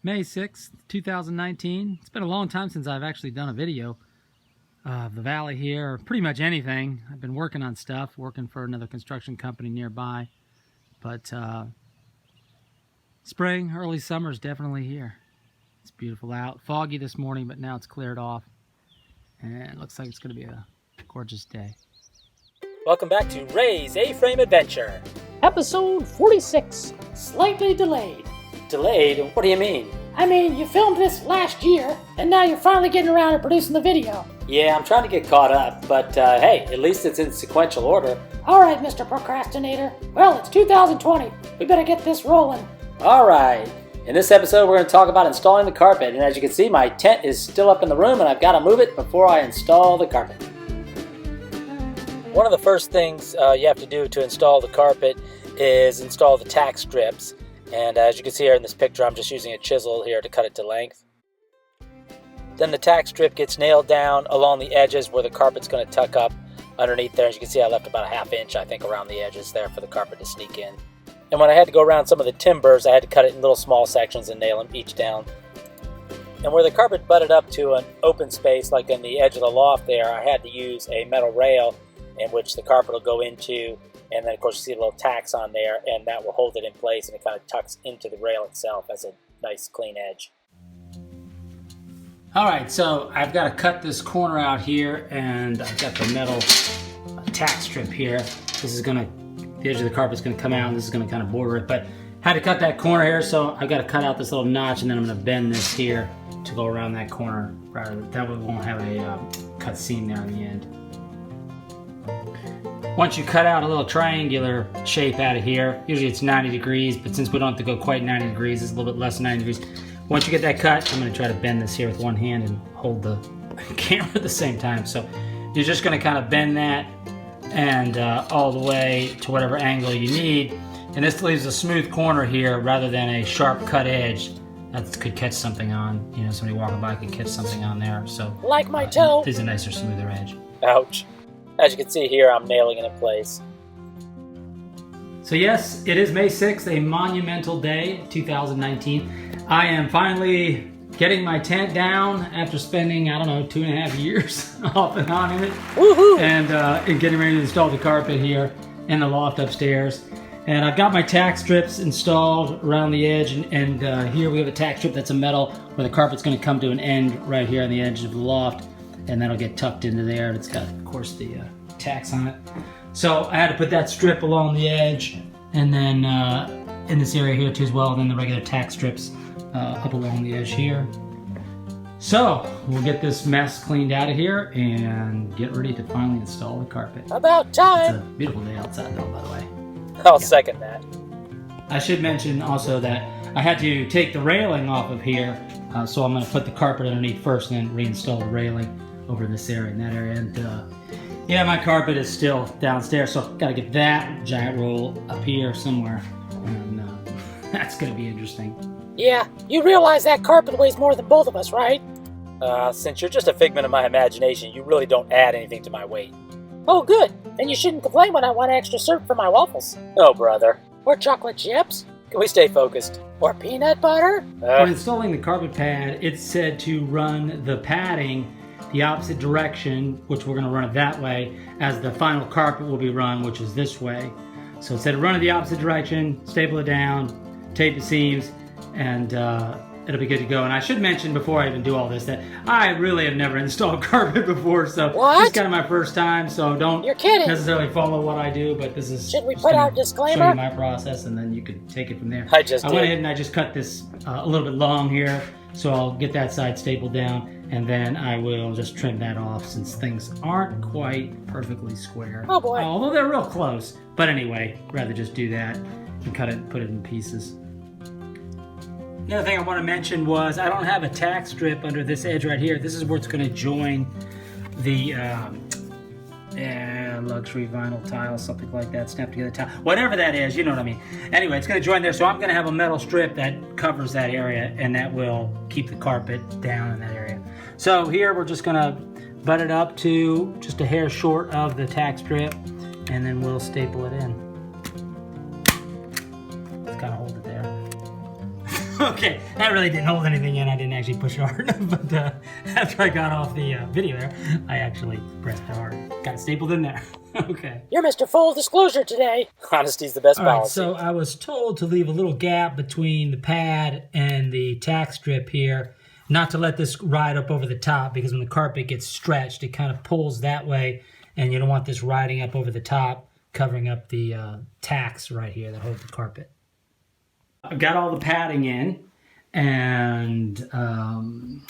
May 6th, 2019. It's been a long time since I've actually done a video of the valley here, or pretty much anything. I've been working on stuff, working for another construction company nearby. But spring, early summer is definitely here. It's beautiful out. Foggy this morning, but now it's cleared off. And it looks like it's going to be a gorgeous day. Welcome back to Ray's A-Frame Adventure. Episode 46, slightly delayed. Delayed? What do you mean? I mean, you filmed this last year, and now you're finally getting around to producing the video. Yeah, I'm trying to get caught up, but hey, at least it's in sequential order. Alright, Mr. Procrastinator. Well, it's 2020. We better get this rolling. Alright. In this episode, we're going to talk about installing the carpet, and as you can see, my tent is still up in the room, and I've got to move it before I install the carpet. One of the first things you have to do to install the carpet is install the tack strips. And as you can see here in this picture, I'm just using a chisel here to cut it to length. Then the tack strip gets nailed down along the edges where the carpet's going to tuck up underneath there. As you can see, I left about a ½ inch, I think, around the edges there for the carpet to sneak in. And when I had to go around some of the timbers, I had to cut it in little small sections and nail them each down. And where the carpet butted up to an open space, like in the edge of the loft there, I had to use a metal rail in which the carpet will go into, and then of course you see the little tacks on there, and that will hold it in place, and it kind of tucks into the rail itself as a nice clean edge. Alright, so I've got to cut this corner out here, and I've got the metal tack strip here. This is the edge of the carpet's going to come out, and this is going to kind of border it, but had to cut that corner here, so I've got to cut out this little notch, and then I'm going to bend this here to go around that corner. That way we won't have a cut seam there on the end. Once you cut out a little triangular shape out of here, usually it's 90 degrees, but since we don't have to go quite 90 degrees, it's a little bit less than 90 degrees. Once you get that cut, I'm going to try to bend this here with one hand and hold the camera at the same time. So you're just going to kind of bend that and all the way to whatever angle you need. And this leaves a smooth corner here rather than a sharp cut edge that could catch something on. You know, somebody walking by could catch something on there. So like my toe. This is a nicer, smoother edge. Ouch. As you can see here, I'm nailing it in place. So yes, it is May 6th, a monumental day, 2019. I am finally getting my tent down after spending, 2.5 years off and on in it. Woohoo! And getting ready to install the carpet here in the loft upstairs. And I've got my tack strips installed around the edge, and here we have a tack strip that's a metal where the carpet's going to come to an end right here on the edge of the loft. And that'll get tucked into there. It's got, of course, the tacks on it. So I had to put that strip along the edge, and then in this area here too as well, and then the regular tack strips up along the edge here. So we'll get this mess cleaned out of here and get ready to finally install the carpet. About time! It's a beautiful day outside though, by the way. I'll second that. I should mention also that I had to take the railing off of here, so I'm going to put the carpet underneath first and then reinstall the railing over this area and that area. And yeah, my carpet is still downstairs, so I've got to get that giant roll up here somewhere, and that's going to be interesting. Yeah, you realize that carpet weighs more than both of us, right? Since you're just a figment of my imagination, you really don't add anything to my weight. Oh, good. Then you shouldn't complain when I want extra syrup for my waffles. Oh, brother. Or chocolate chips. Can we stay focused? Or peanut butter. When installing the carpet pad, it's said to run the padding the opposite direction, which we're going to run it that way, as the final carpet will be run, which is this way. So instead of running the opposite direction, staple it down, tape the seams, and it'll be good to go. And I should mention before I even do all this that I really have never installed carpet before, so what? This is kind of my first time, so don't You're kidding. necessarily follow what I do, but this is Should we put out a disclaimer? Show you my process, and then you can take it from there. I went ahead and I just cut this a little bit long here, so I'll get that side stapled down, and then I will just trim that off since things aren't quite perfectly square. Oh boy. Although they're real close. But anyway, rather just do that and cut it and put it in pieces. The other thing I want to mention was I don't have a tack strip under this edge right here. This is where it's going to join the luxury vinyl tile, something like that, snap together tile, whatever that is, you know what I mean. Anyway, it's going to join there, so I'm going to have a metal strip that covers that area, and that will keep the carpet down in that area. So here we're just going to butt it up to just a hair short of the tack strip, and then we'll staple it in. Let's kind of hold it there. Okay, that really didn't hold anything in. I didn't actually push hard enough, but after I got off the video there, I actually pressed hard. Got it stapled in there. Okay. You're Mr. Full Disclosure today. Honesty's the best All right, policy. so I was told to leave a little gap between the pad and the tack strip here, not to let this ride up over the top, because when the carpet gets stretched, it kind of pulls that way, and you don't want this riding up over the top, covering up the tacks right here that hold the carpet. I've got all the padding in, and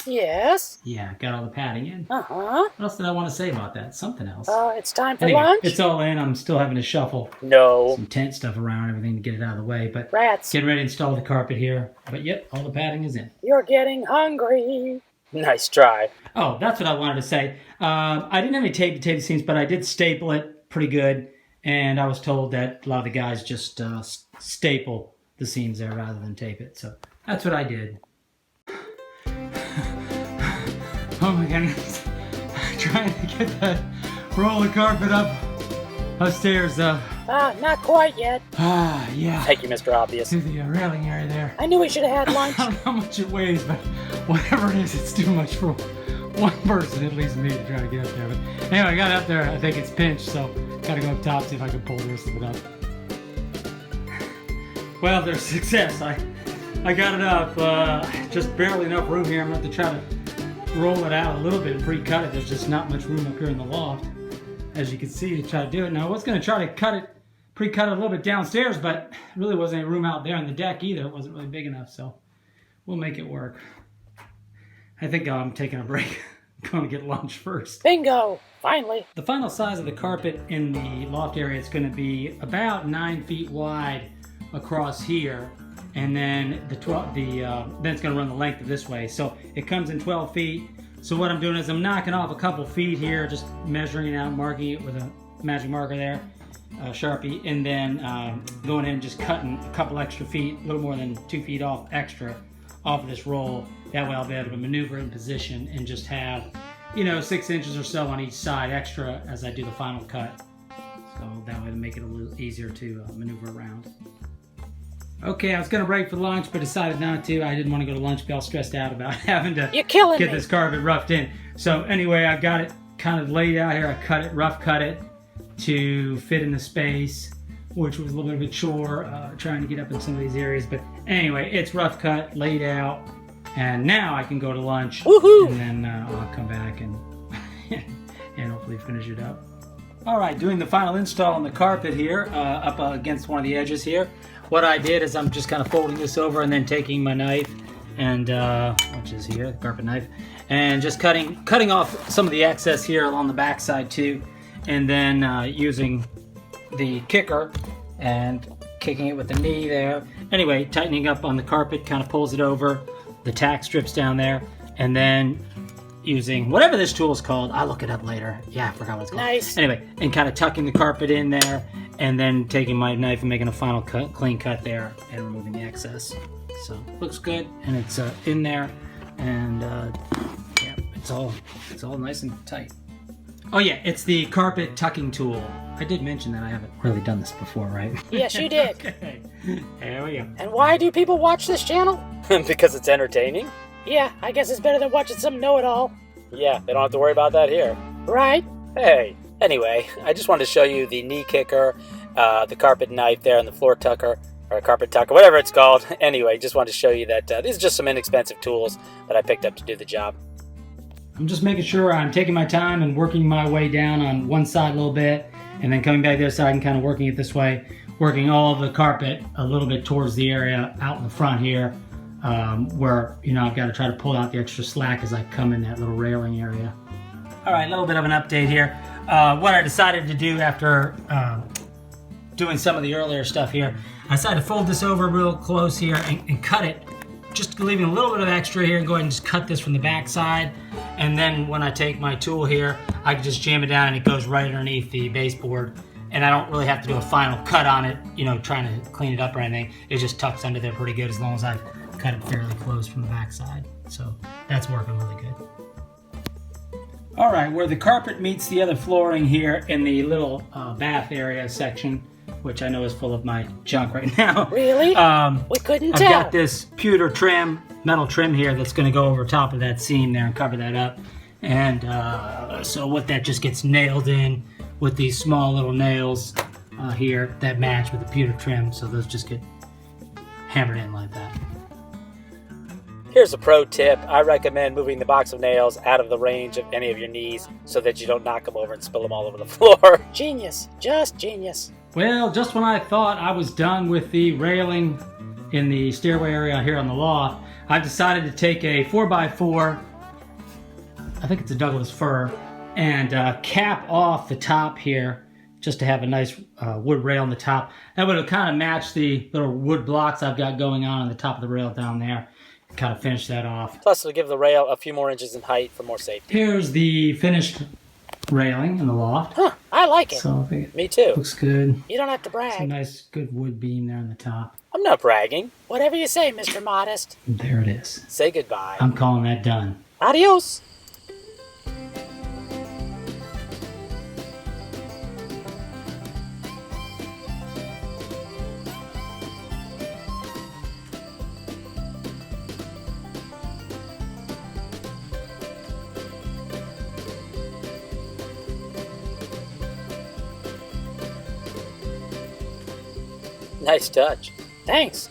Yes? yeah, got all the padding in. Uh-huh. What else did I want to say about that? Something else. It's time for Anyway, lunch? it's all in. I'm still having to shuffle No. some tent stuff around, everything to get it out of the way, but Rats. getting ready to install the carpet here. But yep, all the padding is in. You're getting hungry. Nice try. Oh, that's what I wanted to say. I didn't have any tape to tape the seams, but I did staple it pretty good, and I was told that a lot of the guys just staple the seams there rather than tape it, so that's what I did. Oh my goodness. Trying to get that roll of carpet up upstairs. Not quite yet. Yeah. Thank you, Mr. Obvious. To the railing area there. I knew we should have had lunch. I don't know how much it weighs, but whatever it is, it's too much for one person, at least me, to try to get up there. But anyway, I got up there. I think it's pinched, so gotta go up top, see if I can pull the rest of it up. Well, there's success. I got it up. Just barely enough room here. I'm going to have to try to roll it out a little bit and pre-cut it. There's just not much room up here in the loft, as you can see, to try to do it. Now, I was going to try to pre-cut it a little bit downstairs, but really wasn't any room out there on the deck either. It wasn't really big enough, so we'll make it work. I think I'm taking a break. I'm going to get lunch first. Bingo! Finally. The final size of the carpet in the loft area is going to be about 9 feet wide across here, and then then it's going to run the length of this way, so it comes in 12 feet. So what I'm doing is I'm knocking off a couple feet here, just measuring it out, marking it with a magic marker there, Sharpie, and then going in and just cutting a couple extra feet, a little more than 2 feet off extra off of this roll. That way I'll be able to maneuver in position and just have, 6 inches or so on each side extra as I do the final cut. So that way to make it a little easier to maneuver around. Okay, I was going to break for lunch, but decided not to. I didn't want to go to lunch, be all stressed out about having to get this carpet roughed in. So anyway, I've got it kind of laid out here. I rough cut it to fit in the space, which was a little bit of a chore, trying to get up in some of these areas. But anyway, it's rough cut, laid out, and now I can go to lunch. Woohoo! And then I'll come back and, and hopefully finish it up. All right, doing the final install on the carpet here, up against one of the edges here. What I did is I'm just kind of folding this over and then taking my knife, and which is here, the carpet knife, and just cutting off some of the excess here along the back side too, and then using the kicker and kicking it with the knee there. Anyway, tightening up on the carpet, kind of pulls it over, the tack strips down there, and then using whatever this tool is called. I'll look it up later. Yeah, I forgot what it's called. Nice. Anyway, and kind of tucking the carpet in there, and then taking my knife and making a final clean cut there and removing the excess. So looks good, and it's in there, and yeah, it's all nice and tight. Oh yeah, it's the carpet tucking tool. I did mention that I haven't really done this before, right? Yes, you did. Okay, there we go. And why do people watch this channel? Because it's entertaining? Yeah, I guess it's better than watching some know-it-all. Yeah, they don't have to worry about that here. Right? Hey. Anyway, I just wanted to show you the knee kicker, the carpet knife there, and the floor tucker, or carpet tucker, whatever it's called. Anyway, just wanted to show you that these are just some inexpensive tools that I picked up to do the job. I'm just making sure I'm taking my time and working my way down on one side a little bit, and then coming back to the other side and kind of working it this way, working all of the carpet a little bit towards the area out in the front here, where, I've got to try to pull out the extra slack as I come in that little railing area. All right, a little bit of an update here. What I decided to do after doing some of the earlier stuff here, I decided to fold this over real close here and cut it, just leaving a little bit of extra here, and go ahead and just cut this from the back side. And then when I take my tool here, I can just jam it down and it goes right underneath the baseboard. And I don't really have to do a final cut on it, trying to clean it up or anything. It just tucks under there pretty good as long as I've cut it fairly close from the back side. So that's working really good. All right, where the carpet meets the other flooring here in the little bath area section, which I know is full of my junk right now. Really? We couldn't I've tell. got this pewter trim, metal trim here that's going to go over top of that seam there and cover that up. And so what that just gets nailed in with these small little nails here that match with the pewter trim. So those just get hammered in like that. Here's a pro tip. I recommend moving the box of nails out of the range of any of your knees so that you don't knock them over and spill them all over the floor. Genius. Just genius. Well, just when I thought I was done with the railing in the stairway area here on the loft, I've decided to take a 4x4, I think it's a Douglas fir, and cap off the top here just to have a nice wood rail on the top. That would kind of match the little wood blocks I've got going on the top of the rail down there. Kind of finish that off. Plus, it'll give the rail a few more inches in height for more safety. Here's the finished railing in the loft. Huh, I like it. So I think Me it too. looks good. You don't have to It's a brag. nice, good wood beam there on the top. I'm not bragging. Whatever you say, Mr. Modest. And there it is. Say goodbye. I'm calling that done. Adios. Nice touch. Thanks.